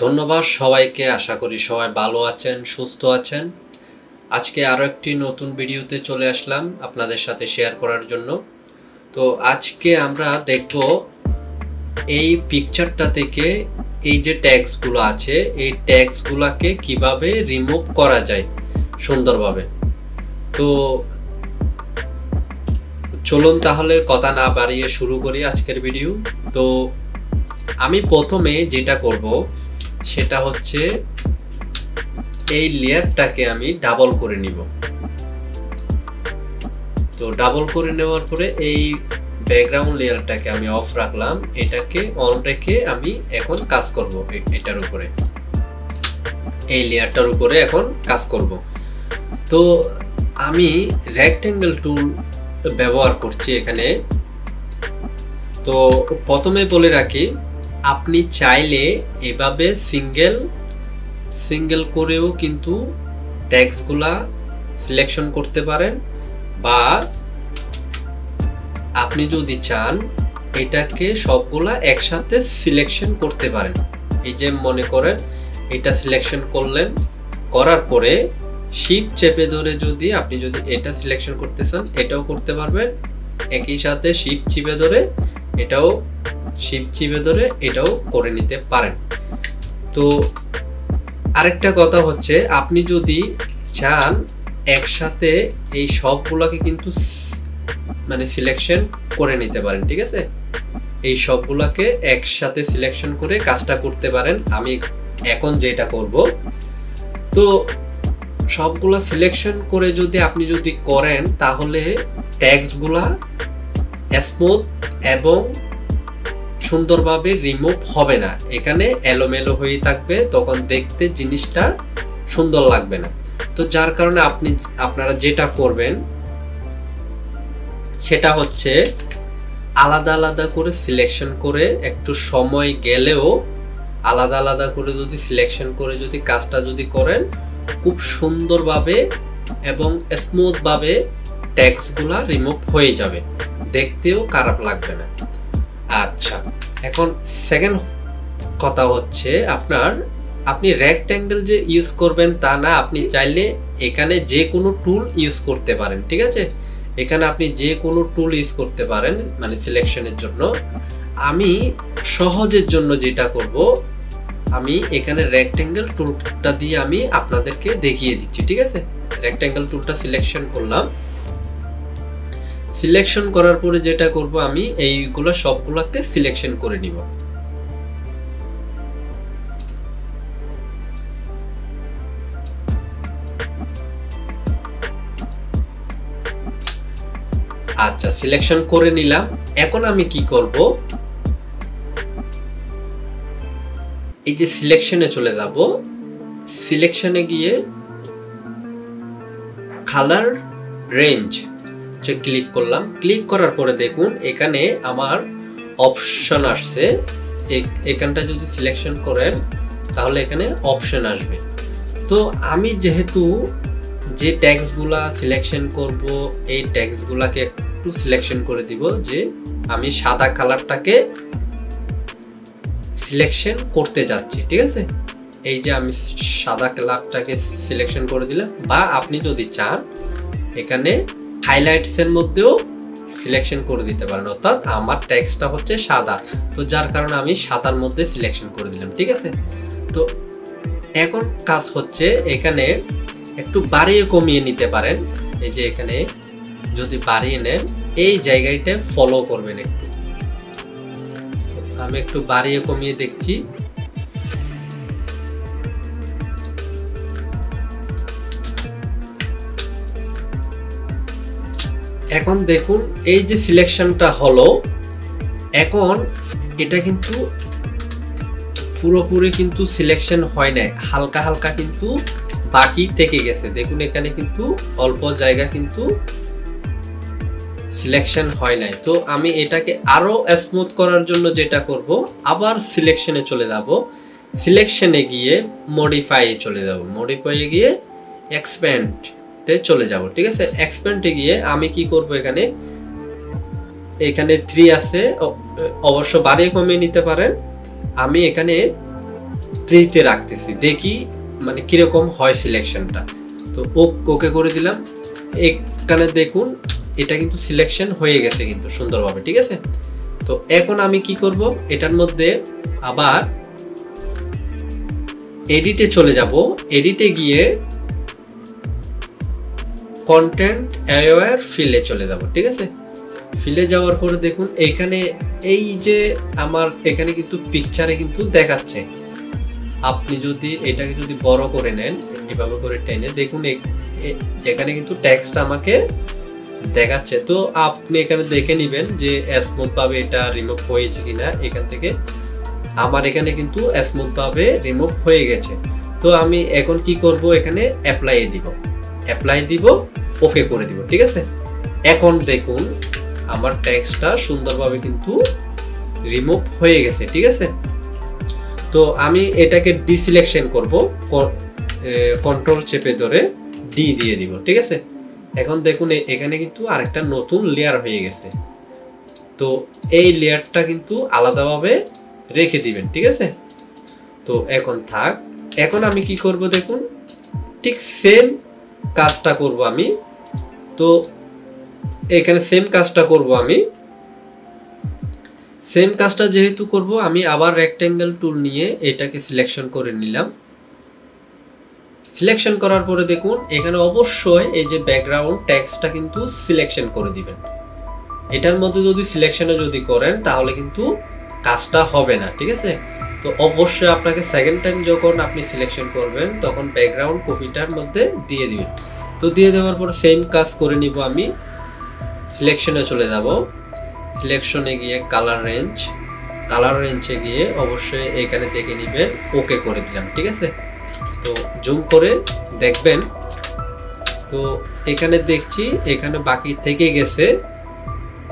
ধন্যবাদ সবাইকে। আশা করি সবাই ভালো আছেন, সুস্থ আছেন। আজকে আরও একটি নতুন ভিডিওতে চলে আসলাম আপনাদের সাথে শেয়ার করার জন্য। তো আজকে আমরা দেখব এই পিকচারটা থেকে এই যে ট্যাগসগুলো আছে, এই ট্যাগসগুলোকে কিভাবে রিমুভ করা যায় সুন্দরভাবে। তো চলুন তাহলে কথা না বাড়িয়ে শুরু করি আজকের ভিডিও। তো আমি প্রথমে যেটা করব সেটা হচ্ছে এই লেয়ারটাকে আমি ডাবল করে নিব। তো ডাবল করে নেওয়ার পরে এই ব্যাকগ্রাউন্ড লেয়ারটাকে আমি অফ রাখলাম, এটাকে অন রেখে আমি এখন কাজ করব এটার উপরে, এই লেয়ারটার উপরে এখন কাজ করব। তো আমি রেক্ট্যাঙ্গেল টুল ব্যবহার করছি এখানে। তো প্রথমে বলে রাখি, আপনি চাইলে এভাবে সিঙ্গেল করেও কিন্তু ট্যাগসগুলা সিলেকশন করতে পারেন, বা আপনি যদি চান এটাকে সবগুলা একসাথে সিলেকশন করতে পারেন। এই যে মনে করেন এটা সিলেকশন করলেন, করার পরে শিফট চেপে ধরে আপনি যদি এটা সিলেকশন করতে চান এটাও করতে পারবেন, একই সাথে শিফট চিপে ধরে এটাও করে নিতে পারেন। তো আরেকটা কথা হচ্ছে, আপনি যদি চান একসাথে এই সবগুলোকে কিন্তু সিলেকশন করে নিতে পারেন, ঠিক আছে? এই সবগুলোকে একসাথে সিলেকশন করে কাজটা করতে পারেন। আমি এখন যেটা করব, তো সবগুলা সিলেকশন করে আপনি যদি করেন তাহলে ট্যাগসগুলা স্মুথ এবং সুন্দরভাবে রিমুভ হবে না, এখানে এলোমেলো হয়ে থাকবে, তখন দেখতে জিনিসটা সুন্দর লাগবে না। তো যার কারণে আপনারা যেটা করবেন সেটা হচ্ছে আলাদা আলাদা করে সিলেকশন করে, একটু সময় গেলেও আলাদা আলাদা করে সিলেকশন করে কাজটা করেন, খুব সুন্দরভাবে এবং স্মুথভাবে ট্যাগসগুলা রিমুভ হয়ে যাবে, দেখতেও খারাপ লাগবে না। আচ্ছা, এখন সেকেন্ড কথা হচ্ছে, আপনি রেক্ট্যাঙ্গেল যে ইউজ করবেন তা না, আপনি চাইলে এখানে যে কোনো টুল ইউজ করতে পারেন, ঠিক আছে? এখানে আপনি যে কোনো টুল ইউজ করতে পারেন সিলেকশনের জন্য। আমি সহজের জন্য যেটা করব, আমি এখানে রেক্ট্যাঙ্গেল টুলটা দিয়ে আমি আপনাদেরকে দেখিয়ে দিচ্ছি, ঠিক আছে? রেক্ট্যাঙ্গেল টুলটা সিলেকশন করলাম, সিলেকশন করার পরে যেটা করব, আমি এইগুলো সবগুলোকে সিলেকশন করে নিব। আচ্ছা, সিলেকশন করে নিলাম। এখন আমি কি করব, এই যে সিলেকশনে চলে যাব, সিলেকশনে গিয়ে কালার রেঞ্জ ক্লিক করলাম। ক্লিক করার পরে দেখুন এখানে আমার অপশন আসছে, এখানটা যদি সিলেকশন করেন তাহলে এখানে অপশন আসবে। তো আমি যেহেতু যে ট্যাগসগুলা সিলেকশন করব, এই ট্যাগসগুলাকে একটু সিলেকশন করে দিব, যে আমি সাদা কালারটাকে সিলেকশন করতে যাচ্ছি, ঠিক আছে? এই যে আমি সাদা কালারটাকে সিলেকশন করে দিলাম, বা আপনি যদি চান এখানে হাইলাইটস এর মধ্যেও সিলেকশন করে দিতে পারেন, অর্থাৎ আমার টেক্সটটা হচ্ছে সাদা, তো যার কারণে আমি সাদার মধ্যে সিলেকশন করে দিলাম, ঠিক আছে? তো এখন কাজ হচ্ছে এখানে একটু বাড়িয়ে কমিয়ে নিতে পারেন। এই যে এখানে যদি বাড়িয়ে নেন, এই জায়গাটা ফলো করবেন একটু। আমি একটু বাড়িয়ে কমিয়ে দেখছি। এখন দেখুন এই যে সিলেকশনটা হলো, এখন এটা কিন্তু পুরোপুরি কিন্তু সিলেকশন হয় নাই, হালকা হালকা কিন্তু বাকি থেকে গেছে। দেখুন এখানে কিন্তু অল্প জায়গা কিন্তু সিলেকশন হয় নাই। তো আমি এটাকে আরো স্মুথ করার জন্য যেটা করব, আবার সিলেকশনে চলে যাব, সিলেকশনে গিয়ে মডিফাই চলে যাব, মডিফাইয়ে গিয়ে এক্সপ্যান্ডে চলে যাব, ঠিক আছে? এক্সপ্যান্ডে গিয়ে আমি কি করব, এখানে 3 আছে, অবশ্য বাড়িয়ে কমিয়ে নিতে পারেন। আমি এখানে 3 তে রাখতেছি, দেখি মানে কিরকম হয় সিলেকশনটা। তো ওকে করে দিলাম। এখানে দেখুন এটা কিন্তু সিলেকশন হয়ে গেছে কিন্তু সুন্দরভাবে, ঠিক আছে। তো এখন আমি কি করব, এটার মধ্যে আবার এডিটে চলে যাব। এডিটে গিয়ে কন্টেন্ট অ্যাওয়্যার ফিলে চলে যাব, ঠিক আছে। ফিলে যাওয়ার পরে দেখুন এখানে এই যে আমার এখানে কিন্তু পিকচারে কিন্তু দেখাচ্ছে। আপনি যদি এটাকে যদি বড় করে নেন, এভাবে করে টেনে দেখুন যেখানে কিন্তু টেক্সট আমাকে দেখাচ্ছে। তো আপনি এখানে দেখে নেবেন যে স্মুথ ভাবে এটা রিমুভ হয়েছে কিনা। এখান থেকে আমার এখানে কিন্তু স্মুথ ভাবে রিমুভ হয়ে গেছে। তো আমি এখন কি করব, এখানে অ্যাপ্লাই দিব, ওকে করে দিব, ঠিক আছে। এখন দেখুন আমার টেক্সটটা সুন্দরভাবে কিন্তু রিমুভ হয়ে গেছে, ঠিক আছে। তো আমি এটাকে ডিসিলেকশন করব, কন্ট্রোল চেপে ধরে ডি দিয়ে দিব, ঠিক আছে। এখন দেখুন এখানে কিন্তু আরেকটা নতুন লেয়ার হয়ে গেছে। তো এই লেয়ারটা কিন্তু আলাদাভাবে রেখে দিবেন, ঠিক আছে। তো এখন থাক। এখন আমি কি করব দেখুন, ঠিক সেম কাজটা করব আমি। তো এখানে সেম কাজটা করব আমি। সেম কাজটা যেহেতু করব, আমি আবার রেক্টেঙ্গেল টুল নিয়ে এটাকে সিলেকশন করে নিলাম। সিলেকশন করার পরে দেখুন এখানে অবশ্যই এই যে ব্যাকগ্রাউন্ড টেক্সটটা কিন্তু সিলেকশন করে দিবেন। এটার মধ্যে যদি সিলেকশনে যদি করেন তাহলে কিন্তু কাজটা হবে না, ঠিক আছে। তো অবশ্যই আপনাকে সেকেন্ড টাইম যখন আপনি সিলেকশন করবেন তখন ব্যাকগ্রাউন্ড কপিটার মধ্যে দিয়ে দিবেন। তো দিয়ে দেওয়ার পর সেম কাজ করে নিব আমি। সিলেকশনে চলে যাব। সিলেকশনে গিয়ে কালার রেঞ্জে গিয়ে অবশ্যই এখানে দেখে নেবেন, ওকে করে দিলাম, ঠিক আছে। তো জুম করে দেখবেন, তো এখানে দেখছি এখানে বাকি থেকে গেছে।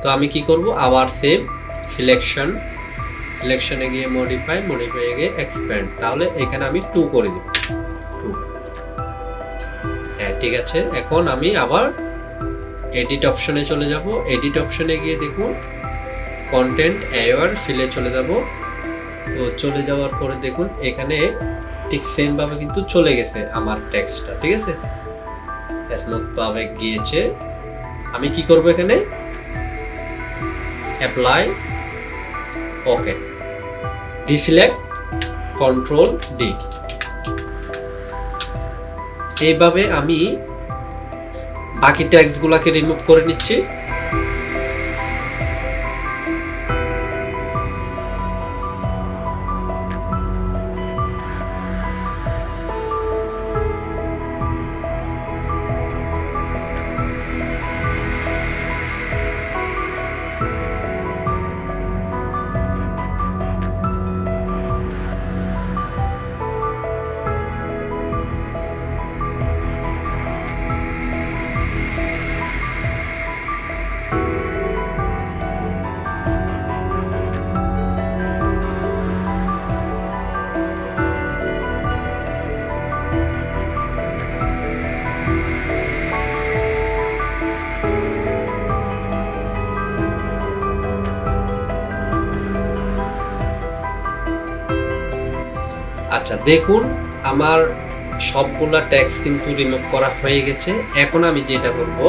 তো আমি কি করব, আবার সেম সিলেকশনে গিয়ে মডিফাই গিয়ে এক্সপ্যান্ড, তাহলে এখানে আমি 2 করে দিব, 2। হ্যাঁ ঠিক আছে। এখন আমি আবার এডিট অপশনে চলে যাব। এডিট অপশনে গিয়ে দেখুন কন্টেন্ট অ্যাওয়্যার ফিলে চলে যাব। তো চলে যাওয়ার পরে দেখুন এখানে ঠিক সেম ভাবে কিন্তু চলে গেছে আমার টেক্সটটা, ঠিক আছে। স্মুথ ভাবে গিয়েছে। আমি কি করব, এখানে অ্যাপ্লাই, ওকে, ডিসিলেক্ট, কন্ট্রোল ডি। এইভাবে আমি বাকি টেক্সটগুলোকে রিমুভ করে নিচ্ছি। আচ্ছা দেখুন আমার সবগুলা টেক্সট কিন্তু রিমুভ করা হয়ে গেছে। এখন আমি যেটা করব,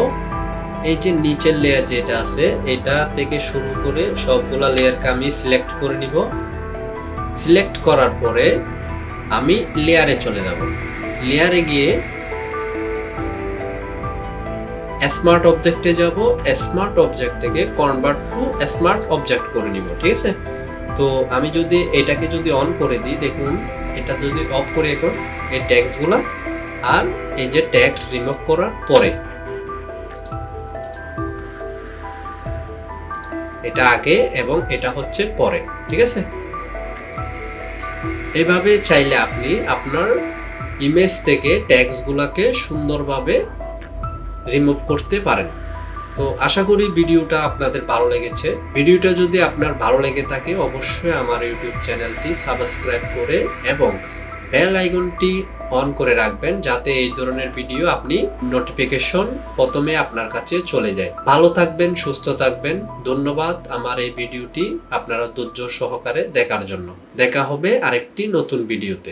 এই যে নিচের লেয়ার যেটা আছে এটা থেকে শুরু করে সবগুলা লেয়ারকে আমি সিলেক্ট করে নিব। সিলেক্ট করার পরে আমি লেয়ারে চলে যাব। লেয়ারে গিয়ে স্মার্ট অবজেক্টে যাব। স্মার্ট অবজেক্ট থেকে কনভার্ট টু স্মার্ট অবজেক্ট করে নিব, ঠিক আছে। তো আমি যদি এটাকে যদি অন করে দিই, দেখুন এটা যদি অফ করি এখন এই টেক্সটগুলা, আর এই যে টেক্সট রিমুভ করার পরে এটা আগে এবং এটা হচ্ছে পরে, ঠিক আছে। এইভাবে চাইলে আপনি আপনার ইমেজ থেকে টেক্সটগুলোকে সুন্দরভাবে রিমুভ করতে পারেন। তো আশা করি ভিডিওটা আপনাদের ভালো লেগেছে। ভিডিওটা যদি আপনার ভালো লেগে থাকে অবশ্যই আমার ইউটিউব চ্যানেলটি সাবস্ক্রাইব করে এবং বেল আইকনটি অন করে রাখবেন যাতে এই ধরনের ভিডিও আপনি নোটিফিকেশন প্রথমে আপনার কাছে চলে যায়। ভালো থাকবেন, সুস্থ থাকবেন। ধন্যবাদ আমার এই ভিডিওটি আপনারা ধৈর্য সহকারে দেখার জন্য। দেখা হবে আরেকটি নতুন ভিডিওতে।